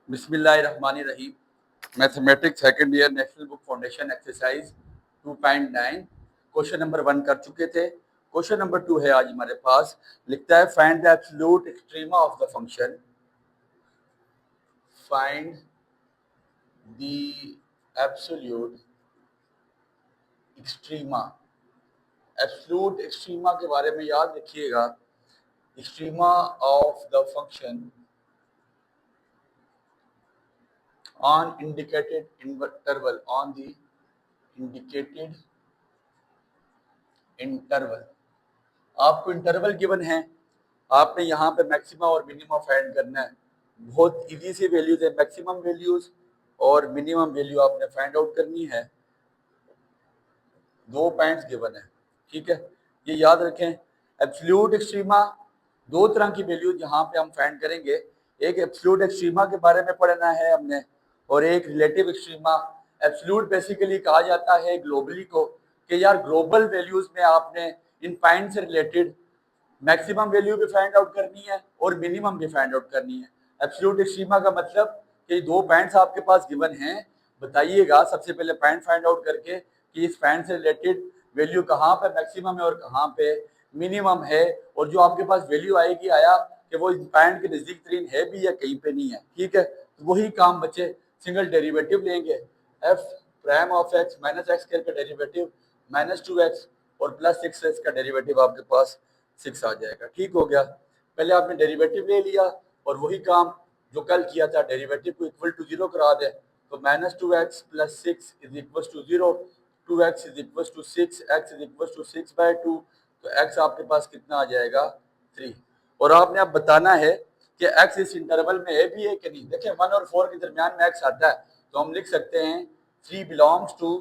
बिस्मिल्लाहिर्रहमानिर्रहीम। Mathematics second year national book foundation exercise 2.9 question number 1 कर चुके थे। क्वेश्चन नंबर 2 है आज हमारे पास। लिखता है find the absolute extrema of the function. Find the absolute extrema. Absolute extrema के बारे में याद रखिएगा। Extrema of the function on indicated interval on the indicated interval। आपको इंटरवल गिवन है, आपने यहाँ पे मैक्सिमा और मिनिमम फाइंड करना है। बहुत इजी सी वैल्यूज है, मैक्सिमम वैल्यूज और मिनिमम वैल्यू आपने फाइंड आउट करनी है। 2 पॉइंट्स गिवन है, ठीक है, ये याद रखें। एब्सोल्यूट एक्सट्रीमा, दो तरह की वैल्यूज यहाँ पे हम फाइंड करेंगे। एक एब्सोल्यूट एक्सट्रीमा के बारे में पढ़ना है हमने और एक रिलेटिव एक्सट्रीमा। एब्सोल्यूट बेसिकली कहा जाता है ग्लोबली को कि यार ग्लोबल वैल्यूज में आपने इन पॉइंट से रिलेटेड मैक्सिमम वैल्यू भी फाइंड आउट करनी है और मिनिमम भी फाइंड आउट करनी है। एब्सोल्यूट एक्सट्रीमा का मतलब कि 2 पॉइंट्स आपके पास गिवन हैं, बताइएगा सबसे पहले पॉइंट फाइंड आउट करके कि इस पॉइंट से रिलेटेड वैल्यू कहाँ पे मैक्सिमम है और कहाँ पे मिनिमम है, और जो आपके पास वैल्यू आएगी आया कि वो इस पॉइंट के नजदीक तरीन है भी या कहीं पे नहीं है, ठीक है। तो वही काम बचे, सिंगल डेरिवेटिव लेंगे। F prime of x minus x square का डेरिवेटिव माइनस 2x और प्लस 6x का डेरिवेटिव आपके पास 6 आ जाएगा। ठीक हो गया, पहले आपने डेरिवेटिव ले लिया और वही काम जो कल किया था, डेरिवेटिव को इक्वल टू 0 करा दे। तो minus 2x plus 6 is equal to 0, 2x is equal to 6, x is equal to 6/2। तो x आपके पास कितना आ जाएगा 3। और आपने अब बताना है कि x इस इंटरवल में है भी है कि नहीं। देखिए 1 और 4 के दरमियान में x आता है तो हम लिख सकते हैं 3 बिलोंग्स टू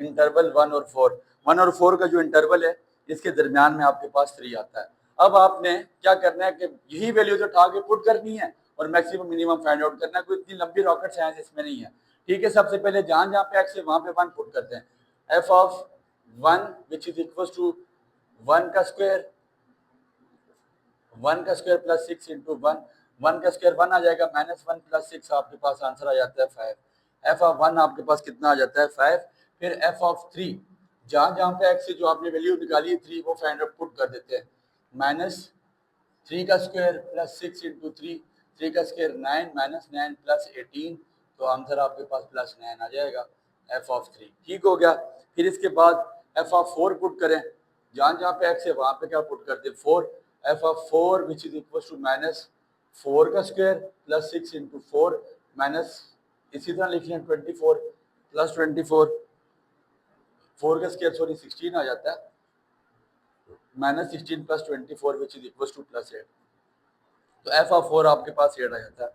इंटरवल 1 और 4। 1 और 4 का जो इंटरवल है इसके दरमियान में आपके पास 3 आता है। अब आपने क्या करना है कि यही वैल्यूज उठा के पुट करनी है और मैक्सिमम मिनिमम फाइंड आउट करना है। कोई इतनी लंबी रॉकेट साइंस इसमें नहीं है, ठीक है। सबसे पहले जहां जहां पे x है वहां पे 1 पुट करते हैं। f of 1 which is equal to 1 का स्क्वायर, 1 का स्क्वायर प्लस 6 इंटू 1, 1 का स्क्वायर 1 आ जाएगा, माइनस 1 प्लस 6 आपके पास आंसर आ जाता है 5। एफ ऑफ 1 आपके पास कितना आ जाता है 5। फिर एफ ऑफ 3, जहां जहां पे x से जो आपने वैल्यू निकाली है 3 वो फाइंड आउट पुट कर देते हैं। माइनस 3 का स्क्वायर प्लस 6 इंटू 3, 3 का स्क्वायर 9 माइनस 9 प्लस 18, तो आंसर आपके पास प्लस 9 आ जाएगा एफ ऑफ 3। ठीक हो गया। फिर इसके बाद एफ ऑफ 4 पुट करें, जहां जहां पे x है वहां पे क्या पुट करते हैं 4। F of 4 which is equal to minus 4 का स्क्वायर प्लस 6 इंटू 4 माइनस, इसी तरह लिख लें 24 प्लस 24, 4 का स्क्वायर सॉरी 16 आ जाता है, minus 16 plus 24 which is equal two plus 8। तो एफ ऑफ 4 आपके पास 8 आ जाता है।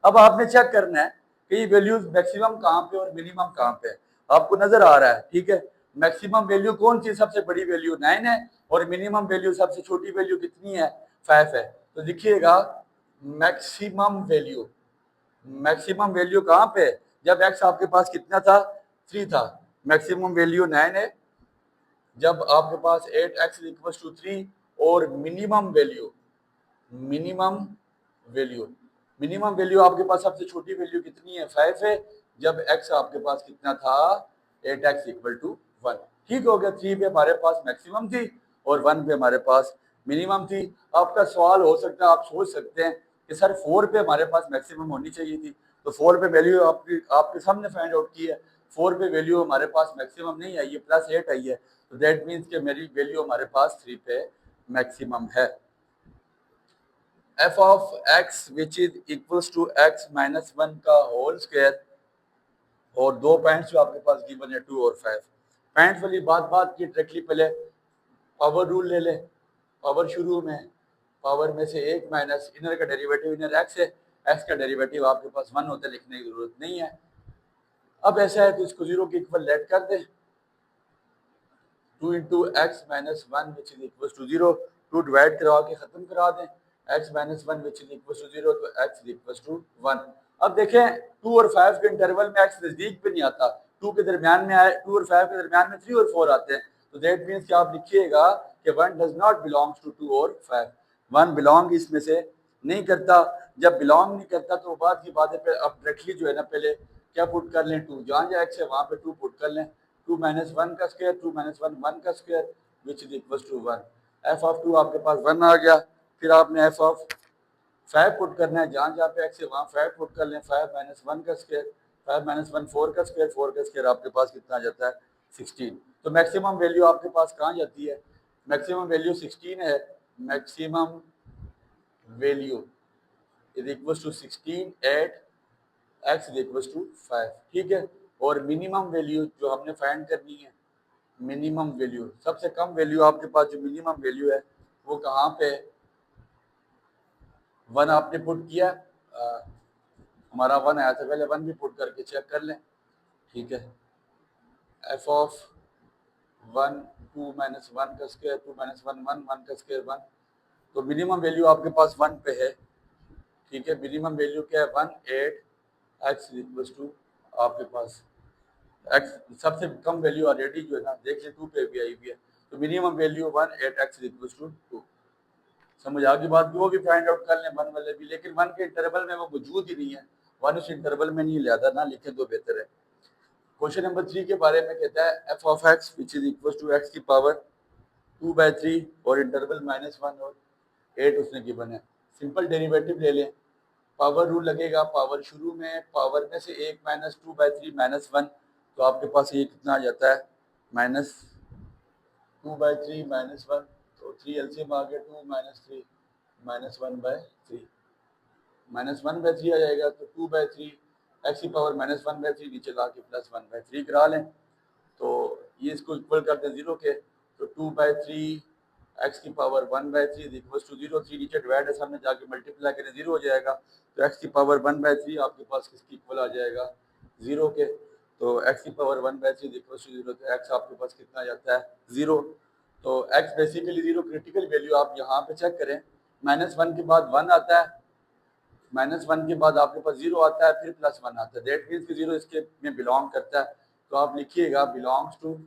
अब आपने चेक करना है कि ये वैल्यूज मैक्सिमम कहाँ पे और मिनिमम कहाँ पे है। आपको नजर आ रहा है, ठीक है। मैक्सिमम वैल्यू कौन सी, सबसे बड़ी वैल्यू 9 है और मिनिमम वैल्यू सबसे छोटी वैल्यू कितनी है 5 है। तो देखिएगा मैक्सिमम वैल्यू, मैक्सिमम वैल्यू कहाँ पे है, जब x आपके पास कितना था 3 था, मैक्सिमम वैल्यू 9 है जब आपके पास 8x इक्वल टू 3, और minimum value, minimum value, minimum value आपके पास सबसे छोटी वैल्यू कितनी है 5 है, जब x आपके पास कितना था 8x इक्वल टू 1। ठीक हो गया, 3 पे हमारे पास मैक्सिमम थी और 1 पे हमारे पास मिनिमम थी। आपका सवाल हो सकता है, आप सोच सकते हैं कि सर 4 पे हमारे पास मैक्सिमम होनी चाहिए थी, तो 4 पे वैल्यू आपके सामने फाइंड आउट की है। 4 पे वैल्यू हमारे पास मैक्सिमम नहीं आई है, प्लस 8 आई है, तो दैट मीन्स कि मेरी वैल्यू हमारे पास 3 पे मैक्सिमम है। F of X which is equals to X minus 1 का होल स्क्वायर, और 2 पॉइंट्स जो आपके पास गिवन है 2 और 5। पॉइंट्स वाली बात की डायरेक्टली पहले पावर रूल ले ले। पावर शुरू में, पावर में से एक माइनस इनर का डेरिवेटिव, इनर एक्स है, एक्स का डेरिवेटिव आपके पास 1 होता है, लिखने की जरूरत नहीं है। अब ऐसा है तो इसको 0 के इक्वल लेट कर दे, 2 into X minus 1 which is equal to 0, 2 divide करवा के खत्म करा दें, x minus 1 which is equal to 0, तो x इज इक्वल टू 1। अब देखें 2 और 5 के इंटरवल में x नजदीक पे नहीं आता, 2 के दरमियान में आए, 2 और 5 के दरमियान में 3 और 4 आते हैं, तो दैट मीन्स कि आप लिखिएगा कि 1 डज नॉट बिलोंग्स टू 2 और 5, 1 बिलोंग इसमें से नहीं करता। जब बिलोंग नहीं करता तो बात की बात है, फिर अब डायरेक्टली जो है ना पहले क्या पुट कर लें, 2 जहाँ जहाँ x है वहाँ पे 2 पुट कर लें, 2 माइनस 1 का स्क्वायर, 2 माइनस 1 1 का square which is equal to 1। F of 2 आपके पास 1 आ गया। फिर आपने एफ ऑफ 5 पुट करना है, जहाँ जहाँ पे x है वहाँ 5 पुट कर लें, 5 माइनस 1 का स्क्वायर, 5 माइनस 1 4 का स्क्वायर, 4 का स्क्वायर आपके पास कितना आ जाता है 16। तो मैक्सिमम वैल्यू आपके पास कहाँ जाती है, मैक्सिमम वैल्यू 16 है। Maximum value is equal to 16 at x is equal to 5, ठीक है। और मिनिमम वैल्यू जो हमने फाइंड करनी है, मिनिमम वैल्यू सबसे कम वैल्यू आपके पास जो मिनिमम वैल्यू है वो कहाँ पे, 1 आपने पुट किया, हमारा 1 आया था, पहले 1 भी पुट करके चेक कर लें, ठीक है। एफ ऑफ 1 2 माइनस 1 का स्क्वायर, 2 माइनस 1 1 1 का स्क्वायर 1। तो मिनिमम वैल्यू आपके पास 1 पे है, ठीक है। मिनिमम वैल्यू क्या है 1 8 x इक्वल टू आपके पास x सबसे कम वैल्यू ऑलरेडी जो है ना देख ले 2 पे भी आई हुई है। तो minimum value 1 8 x equal to 2। समझ आ गई बात, वो भी फाइंड आउट कर लें 1 वाले भी, लेकिन 1 के इंटरवल में वो मौजूद ही नहीं है, 1 उस इंटरवल में नहीं लिया था ना, लिखे तो बेहतर है। क्वेश्चन नंबर 3 के बारे में कहता है F of X which is equal to X की पावर 2/3 और इंटरवल -1 और 8 उसने गिवन है। सिंपल डेरिवेटिव ले लें, पावर रूल लगेगा, पावर शुरू में पावर में से 1 माइनस 2/3 -1, तो आपके पास ये कितना आ जाता है -2/3 -1, तो 3 एलसीएम आ गया, 2 माइनस 3 -1/3 -1/3 आ जाएगा, तो 2/3 एक्स की पावर -1/3 नीचे ला के +1/3 करा लें, तो ये इसको इक्वल कर दें 0 के, तो 2/3 एक्स की पावर 1/3 इक्वल टू 0, 3 नीचे डिवाइड है, सामने जाके मल्टीप्लाई करें 0 हो जाएगा, तो एक्स की पावर 1/3 आपके पास किसकी इक्वल आ जाएगा 0 के, तो एक्स की पावर 1/3 इक्वल टू 0, तो एक्स आपके पास कितना आ जाता है 0। तो एक्स बेसिकली 0 क्रिटिकल वैल्यू आप यहाँ पे चेक करें, -1 के बाद 1 आता है, -1 के बाद आपके पास 0 आता है, फिर +1 आता है, दैट मीन्स कि 0 इसके में बिलोंग करता है, तो आप लिखिएगा बिलोंग्स टू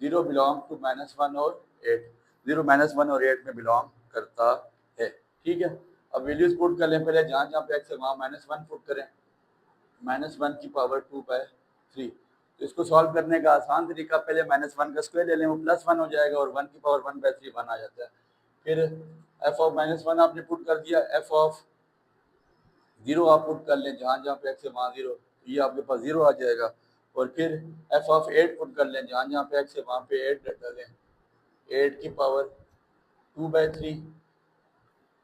0 बिलोंग टू -1 और 8, 0 -1 और 8 में बिलोंग करता है, ठीक है। अब वैल्यूज पुट कर लें, पहले जहाँ जहाँ पे x है वहाँ -1 पुट करें, -1 की पावर 2/3। तो इसको सॉल्व करने का आसान तरीका, पहले -1 का स्क्वायर ले लें, वो +1 हो जाएगा, और 1 की पावर 1/3 1 आ जाता है। फिर एफ ऑफ -1 आपने पुट कर दिया, एफ ऑफ 0 आप पुट कर लें, जहाँ जहाँ पे x है वहाँ 0, ये आपके पास 0 आ जाएगा। और फिर एफ ऑफ 8 पुट कर लें, जहाँ जहाँ पे x है वहाँ पे 8 डालें, 8 की पावर 2/3,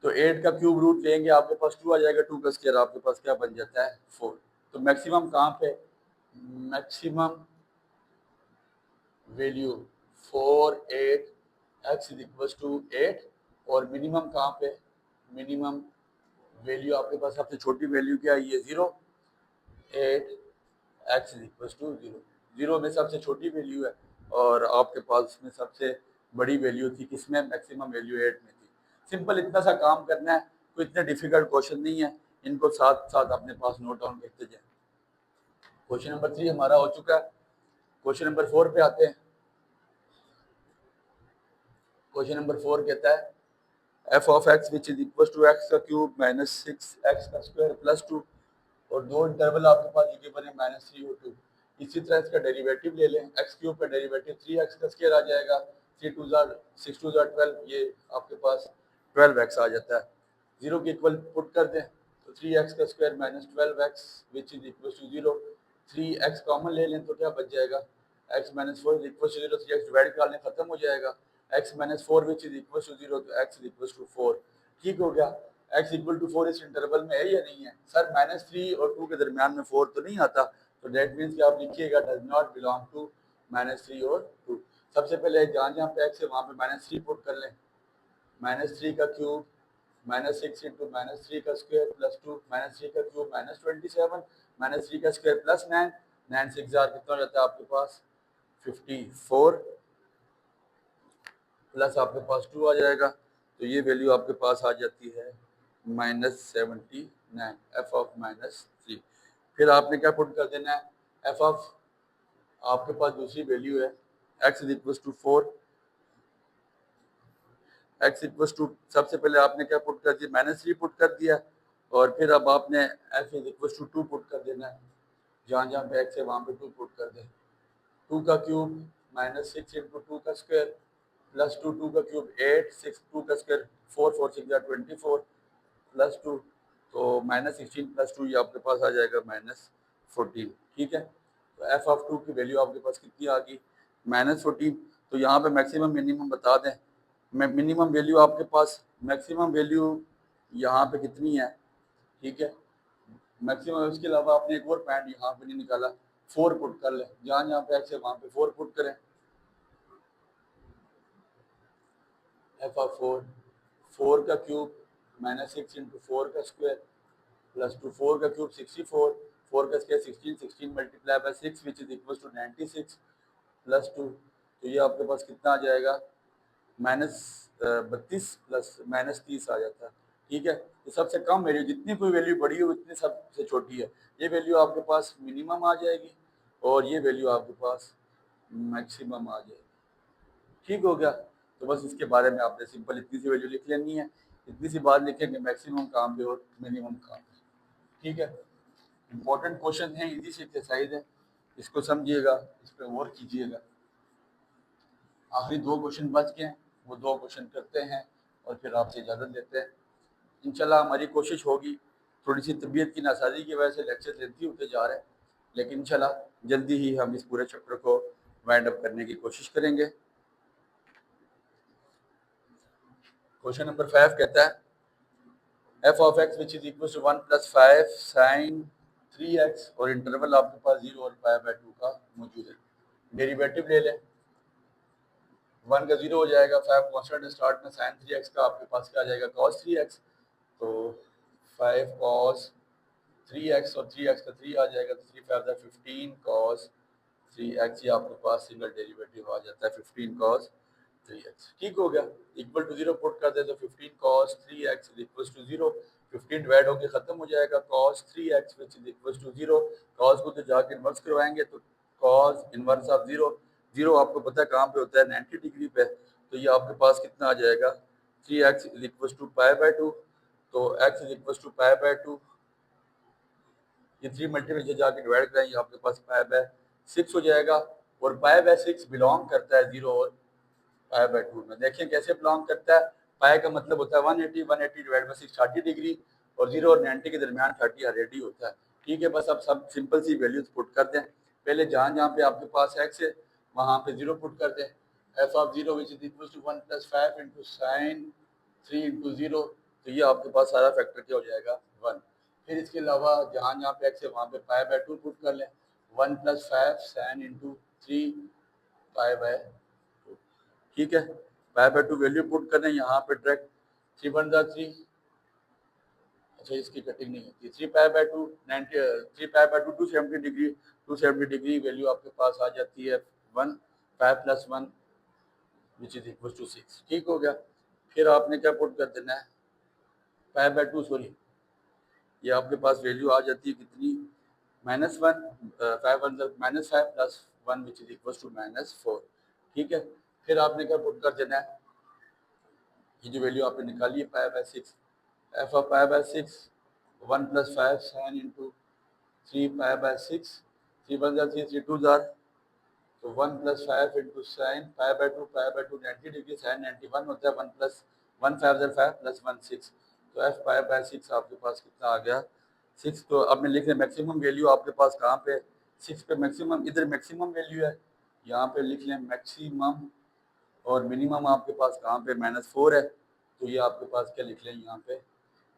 तो 8 का क्यूब रूट लेंगे, आपके पास 2 आ जाएगा, 2 का स्क्वायर आपके पास क्या बन जाता है 4। तो मैक्सिमम कहाँ पे, maximum value 4 8 x is equal to 8, और मिनिमम कहाँ पे, मिनिमम वैल्यू आपके पास सबसे छोटी वैल्यू क्या है, ये 0 8 x इज इक्वल टू 0, 0 में सबसे छोटी वैल्यू है, और आपके पास में सबसे बड़ी वैल्यू थी किसमें, मैक्सिमम वैल्यू 8 में थी। सिंपल इतना सा काम करना है, कोई इतने डिफिकल्ट क्वेश्चन नहीं है, इनको साथ साथ अपने पास नोट डाउन करते जाए। क्वेश्चन नंबर 3 हमारा हो चुका है। क्वेश्चन नंबर 4 पे आते हैं। क्वेश्चन नंबर 4 कहता है F of X which is equal to X का क्यूब माइनस 6x का स्क्वायर प्लस 2, और दो इंटरवल आपके पास जो बने -3 और 2। इसी तरह इसका डेरिवेटिव ले लें, एक्स क्यूब का डेरिवेटिव 3x का स्क्वायर आ जाएगा, 3 2 6 2 12, ये आपके पास 12x आ जाता है, 0 के इक्वल पुट कर दें, तो 3x का square -12x which is equal to 0, 3x common ले लें तो क्या बच जाएगा, x -4 is equal to 0, 3x divide कर लें खत्म हो जाएगा, x -4 which is equal to 0, तो x इज इक्वल टू 4, ठीक हो गया। x इक्वल टू 4 इस इंटरवल में है या नहीं है, सर -3 और 2 के दरमियान में 4 तो नहीं आता, तो डेट मीन्स कि आप लिखिएगा डज नॉट बिलोंग टू -3 और 2। सबसे पहले जहाँ जहाँ पे x है वहाँ पे -3 पुट कर लें, -3 का क्यूब -6 इंटू -3 का स्क्वायर प्लस 2, -3 का क्यूब -27, -3 का स्क्वायर प्लस 9, 9 से 1000 कितना हो जाता है आपके पास 54, प्लस आपके पास 2 आ जाएगा, तो ये वैल्यू आपके पास आ जाती है -79 एफ ऑफ -3। फिर आपने क्या पुट कर देना है, एफ ऑफ आपके पास दूसरी वैल्यू है x is equal to 4, x equal to सबसे पहले आपने क्या पुट कर दिया -3 पुट कर दिया, और फिर अब आपने F is equal to 2 put कर देना है, जहाँ जहाँ पे एक्स है वहाँ पे 2 पुट कर दें। 2 का क्यूब माइनस 6 इंटू 2 का स्क्वायर प्लस 2, 2 का क्यूब 8, 6 2 का स्क्वायर 4, 4 6 24 प्लस 2, तो माइनस 16 प्लस 2 ये आपके पास आ जाएगा माइनस 14। ठीक है, तो एफ ऑफ 2 की वैल्यू आपके पास कितनी आ गई, माइनस 14। तो यहाँ पे मैक्सिमम मिनिमम बता दें, मिनिमम वैल्यू आपके पास, मैक्सिमम वैल्यू यहाँ पे कितनी है। ठीक है, मैक्सिमम, उसके अलावा आपने एक और पॉइंट यहाँ पे नहीं निकाला, 4 पुट कर लें, जहाँ जहाँ पे एक्स है वहाँ पे 4 पुट करें। एफ ऑफ 4, 4 का क्यूब माइनस 6 इंटू 4 का स्क्वायर प्लस 2, 4 का क्यूब 64, 4 का square 16, 16 multiply by 6 which is equal to 96 plus 2, तो ये आपके पास कितना आ जाएगा, माइनस 32 प्लस माइनस 30 आ जाता है। ठीक है, तो सबसे कम वैल्यू, जितनी कोई वैल्यू बड़ी है उतनी सबसे छोटी है, ये वैल्यू आपके पास मिनिमम आ जाएगी और ये वैल्यू आपके पास मैक्सिमम आ जाएगी। ठीक हो गया, तो बस इसके बारे में आपने सिंपल इतनी सी वैल्यू लिख लेनी है, इतनी सी बात लिखेंगे मैक्सिमम काम पे और मिनिमम काम पे। ठीक है, इंपॉर्टेंट क्वेश्चन है, इजी से एक्सरसाइज है, इसको समझिएगा, इस पर गौर कीजिएगा। आखिरी 2 क्वेश्चन बच गए हैं, वो 2 क्वेश्चन करते हैं और फिर आपसे इजाज़त लेते हैं। इंशाल्लाह हमारी कोशिश होगी, थोड़ी सी तबीयत की नासाजी की वजह से लेक्चर लेंथी होते जा रहे हैं, लेकिन इंशाल्लाह जल्दी ही हम इस पूरे चैप्टर को वाइंड अप करने की कोशिश करेंगे। क्वेश्चन नंबर 5 कहता है F of X which is equal to 1 plus 5 sine 3x और इंटरवल आपके पास 0 और π/2 का मौजूद है। डेरिवेटिव ले लें, 1 का 0 हो जाएगा, 5 कॉन्स्टेंट स्टार्ट में, साइन 3x का आपके पास क्या आ जाएगा, cos 3x, तो 5 cos 3x और 3x का 3 आ जाएगा, तो 3 5 15 cos 3x, ये आपके पास सिंगल डेरिवेटिव आ जाता है 15 cos 3x। ठीक हो गया, इक्वल टू 0 पुट कर दे तो 15 cos 3x is equal to 0, 15 divide होकर खत्म हो जाएगा, cos 3x which is equal to 0, cos को तो जाके इन्वर्स करवाएंगे, तो cos इन्वर्स ऑफ 0, 0 आपको पता है कहाँ पे होता है, 90 डिग्री पे, तो ये आपके पास कितना आ जाएगा, 3x इज इक्वल टू π/2, तो x इज इक्वल टू π/2, ये 3 मल्टीपल से जाके डिवाइड करें, ये आपके पास π/6 हो जाएगा, और π/6 बिलोंग करता है 0 और π/2 में। देखिए कैसे बिलोंग करता है, पाई का मतलब होता है 180, 180 डिवाइड बाई 6 30 डिग्री, और 0 और 90 के दरमियान 30 ऑलरेडी होता है। ठीक है, बस अब सब सिंपल सी वैल्यूज पुट कर दें, पहले जहाँ जहाँ पे आपके पास x है वहाँ पे 0 पुट कर दें, F of 0 which is equal to 1 plus 5 into sine 3 into 0, तो ये आपके पास सारा फैक्टर क्या हो जाएगा, 1। फिर इसके अलावा जहाँ जहाँ पे x है वहाँ पे π/2 पुट कर लें, 1 प्लस 5 साइन इंटू 3 π/2। ठीक है, π/2 वैल्यू पुट कर दें, यहाँ पे डायरेक्ट 3 1 3, अच्छा इसकी कटिंग नहीं होती, 3 π/2 90, 3 π/2 270 डिग्री, 270 डिग्री वैल्यू आपके पास आ जाती है 1, 5 plus 1 which is equal to 6। ठीक हो गया, फिर आपने क्या पुट कर देना है, π/2 सॉरी, ये आपके पास वैल्यू आ जाती है कितनी, -1, 5 1 -5 plus 1 which is equal to -4। ठीक है, फिर आपने क्या पुट कर देना है, ये जो वैल्यू आपने निकाली है π/6, F of π/6 1 plus 5 sine into 3 π/6, 3 1 3 3 2 तो 1 plus 5 into sine π/2, π/2 90 degree, sine 91 होता है, 1 प्लस 1 5 प्लस 1 6, तो एफ π/6 आपके पास कितना आ गया, 6। तो अब मैं लिख रहे मैक्सिमम वैल्यू आपके पास कहाँ पे, 6 पे मैक्सिमम, इधर मैक्सिमम वैल्यू है, यहाँ पे लिख लें मैक्सिमम, और मिनिमम आपके पास कहाँ पे, -4 है, तो ये आपके पास क्या लिख लें यहाँ पे,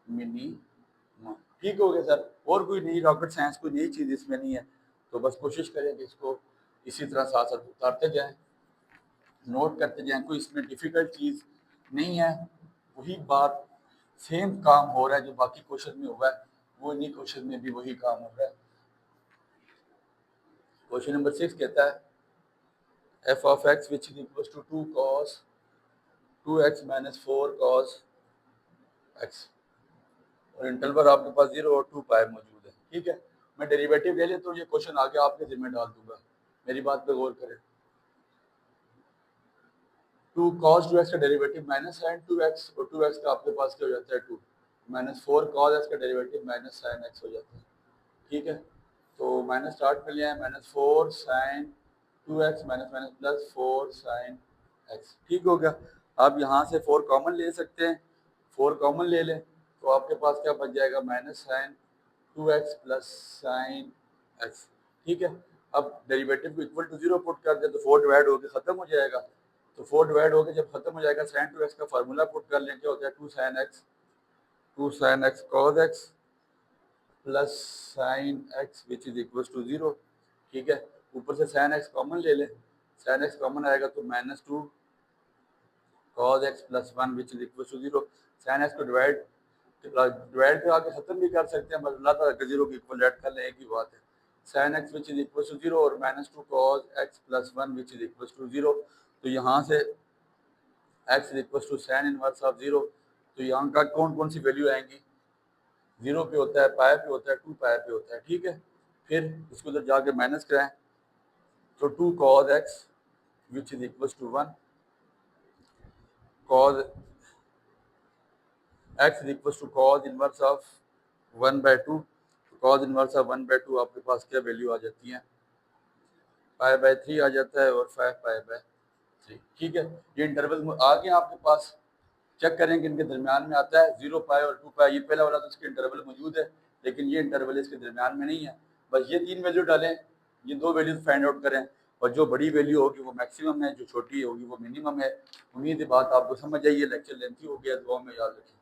मिनिमम। ठीक हो गया सर, और कोई नई रॉकेट साइंस कोई नई चीज़ इसमें नहीं है, तो बस कोशिश करें कि इसको इसी तरह साथ साथ उतारते जाएं, नोट करते जाएं, कोई इसमें डिफ़िकल्ट चीज़ नहीं है, वही बात सेम काम हो रहा है जो बाकी क्वेश्चन में हुआ है, वो इन्हीं क्वेश्चन में भी वही काम हो रहा है। क्वेश्चन नंबर 6 कहता है F of X which is equal to 2 cos 2x minus 4 cos x, और इंटरवल आपके पास 0 और 2 पाई मौजूद है। ठीक है, मैं डेरिवेटिव ले लेता हूँ, ये क्वेश्चन आगे आपके जिम्मे डाल दूंगा, मेरी बात पे गौर करें। 2 cos 2x का डेरिवेटिव -sin 2x, और 2x का आपके पास क्या हो जाता है 2, -4 cos x का डेरिवेटिव -sin x हो जाता है। ठीक है, तो माइनस स्टार्ट में लिया है, -4 sin 2x minus plus 4 sin x। ठीक हो गया। आप यहाँ से 4 कॉमन ले सकते हैं, 4 कॉमन ले लें तो आपके पास क्या बच जाएगा, -sin 2x plus sin x। ठीक है, अब डेरिवेटिव को इक्वल टू 0 पुट कर दे तो 4 डिवाइड होकर ख़त्म हो जाएगा। तो 4 डिवाइड होकर जब खत्म हो जाएगा, sin 2x का फार्मूला पुट कर लें, क्या होता है 2 sin x cos x plus sin x which is equal to 0। ठीक है, ऊपर से sin x कॉमन ले लें, sin x कॉमन आएगा तो -2 cos x plus 1 which is equal to 0। sin x को डिवाइड के आगे खत्म भी कर सकते हैं, बस अल्लाह ताला के 0 की इक्वल ऐड कर लें, एक ही बात है। sin x which is equal to 0 और -2 cos x plus 1 which is equal to 0। तो यहाँ से x is equal to sin inverse of 0। तो यहाँ का कौन कौन सी वैल्यू आएंगी, 0 पे होता है, पाई पे होता है, 2 पाई पे होता है। ठीक है, फिर इसको उधर जाके माइनस कराएं तो 2 cos x which is equal to 1 cos x is equal to cos inverse of 1/2। cos inverse of 1/2 आपके पास क्या वैल्यू आ जाती है, पाई/3 आ जाता है और 5 पाई/3। ठीक है, ये इंटरवल आ गया आपके पास। चेक करें कि इनके दरमियान में आता है 0 पाई और 2 पाई। ये पहला वाला तो इसके इंटरवल मौजूद है, लेकिन ये इंटरवल इसके दरमियान में नहीं है। बस ये 3 वैल्यू डालें, ये 2 वैल्यूज फाइंड आउट करें, और जो बड़ी वैल्यू होगी वो मैक्सिमम है, जो छोटी होगी वो मिनिमम है। उम्मीद है बात आपको समझ आई है। लेक्चर लेंथी हो गया, दुआ में याद रखें।